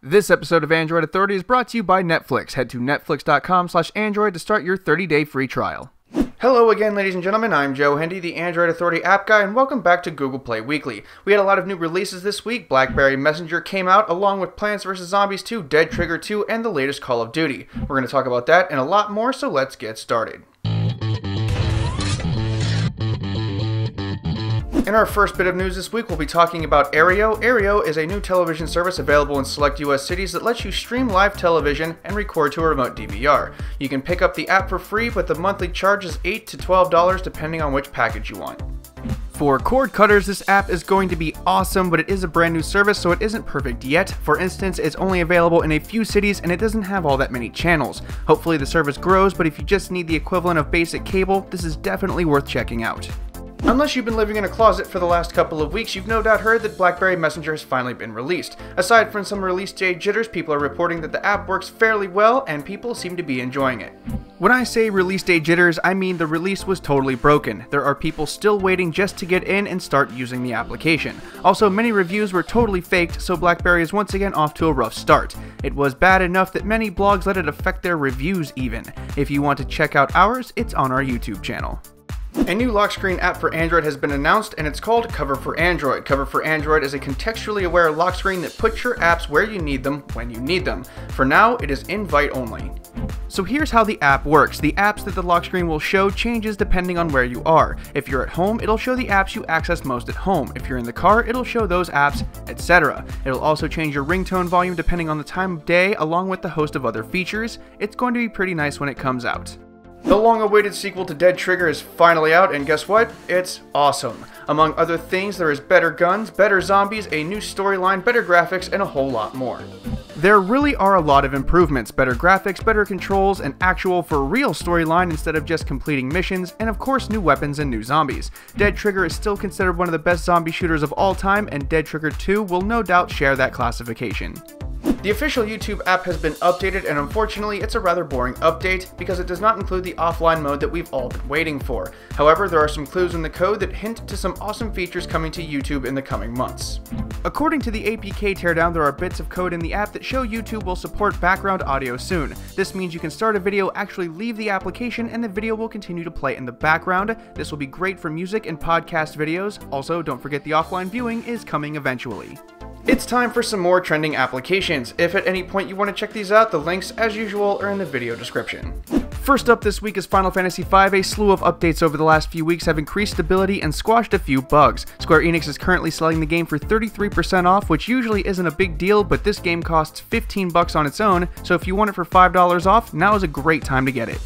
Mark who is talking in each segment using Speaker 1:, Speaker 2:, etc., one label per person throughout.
Speaker 1: This episode of Android Authority is brought to you by Netflix. Head to netflix.com/android to start your 30-day free trial. Hello again, ladies and gentlemen. I'm Joe Hendy, the Android Authority app guy, and welcome back to Google Play Weekly. We had a lot of new releases this week. Blackberry Messenger came out, along with Plants vs. Zombies 2, Dead Trigger 2, and the latest Call of Duty. We're going to talk about that and a lot more, so let's get started. In our first bit of news this week, we'll be talking about Aereo. Aereo is a new television service available in select US cities that lets you stream live television and record to a remote DVR. You can pick up the app for free, but the monthly charge is $8 to $12 depending on which package you want. For cord cutters, this app is going to be awesome, but it is a brand new service, so it isn't perfect yet. For instance, it's only available in a few cities and it doesn't have all that many channels. Hopefully the service grows, but if you just need the equivalent of basic cable, this is definitely worth checking out. Unless you've been living in a closet for the last couple of weeks, you've no doubt heard that Blackberry Messenger has finally been released. Aside from some release day jitters, people are reporting that the app works fairly well, and people seem to be enjoying it. When I say release day jitters, I mean the release was totally broken. There are people still waiting just to get in and start using the application. Also, many reviews were totally faked, so Blackberry is once again off to a rough start. It was bad enough that many blogs let it affect their reviews even. If you want to check out ours, it's on our YouTube channel. A new lock screen app for Android has been announced, and it's called Cover for Android. Cover for Android is a contextually aware lock screen that puts your apps where you need them, when you need them. For now, it is invite only. So here's how the app works. The apps that the lock screen will show changes depending on where you are. If you're at home, it'll show the apps you access most at home. If you're in the car, it'll show those apps, etc. It'll also change your ringtone volume depending on the time of day, along with a host of other features. It's going to be pretty nice when it comes out. The long-awaited sequel to Dead Trigger is finally out, and guess what? It's awesome. Among other things, there is better guns, better zombies, a new storyline, better graphics, and a whole lot more. There really are a lot of improvements: better graphics, better controls, an actual for-real storyline instead of just completing missions, and of course new weapons and new zombies. Dead Trigger is still considered one of the best zombie shooters of all time, and Dead Trigger 2 will no doubt share that classification. The official YouTube app has been updated, and unfortunately it's a rather boring update because it does not include the offline mode that we've all been waiting for. However, there are some clues in the code that hint to some awesome features coming to YouTube in the coming months. According to the APK teardown, there are bits of code in the app that show YouTube will support background audio soon. This means you can start a video, actually leave the application, and the video will continue to play in the background. This will be great for music and podcast videos. Also, don't forget the offline viewing is coming eventually. It's time for some more trending applications. If at any point you want to check these out, the links, as usual, are in the video description. First up this week is Final Fantasy V. A slew of updates over the last few weeks have increased stability and squashed a few bugs. Square Enix is currently selling the game for 33% off, which usually isn't a big deal, but this game costs $15 on its own, so if you want it for $5 off, now is a great time to get it.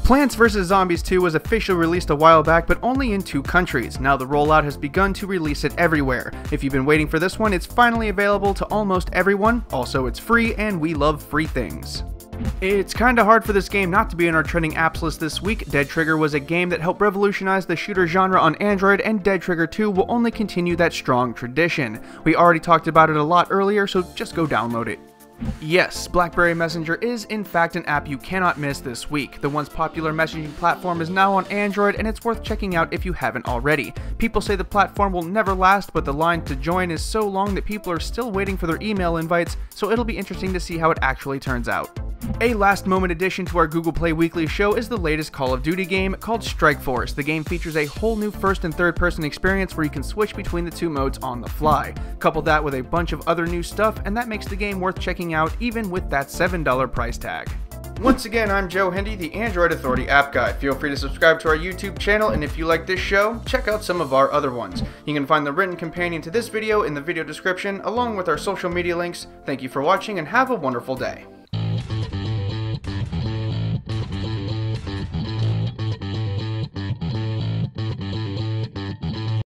Speaker 1: Plants vs. Zombies 2 was officially released a while back, but only in 2 countries. Now the rollout has begun to release it everywhere. If you've been waiting for this one, it's finally available to almost everyone. Also, it's free, and we love free things. It's kinda hard for this game not to be in our trending apps list this week. Dead Trigger was a game that helped revolutionize the shooter genre on Android, and Dead Trigger 2 will only continue that strong tradition. We already talked about it a lot earlier, so just go download it. Yes, Blackberry Messenger is in fact an app you cannot miss this week. The once popular messaging platform is now on Android, and it's worth checking out if you haven't already. People say the platform will never last, but the line to join is so long that people are still waiting for their email invites, so it'll be interesting to see how it actually turns out. A last-moment addition to our Google Play Weekly show is the latest Call of Duty game called Strikeforce. The game features a whole new first and third person experience where you can switch between the 2 modes on the fly. Couple that with a bunch of other new stuff, and that makes the game worth checking out even with that $7 price tag. Once again, I'm Joe Hendy, the Android Authority app guy. Feel free to subscribe to our YouTube channel, and if you like this show, check out some of our other ones. You can find the written companion to this video in the video description, along with our social media links. Thank you for watching, and have a wonderful day.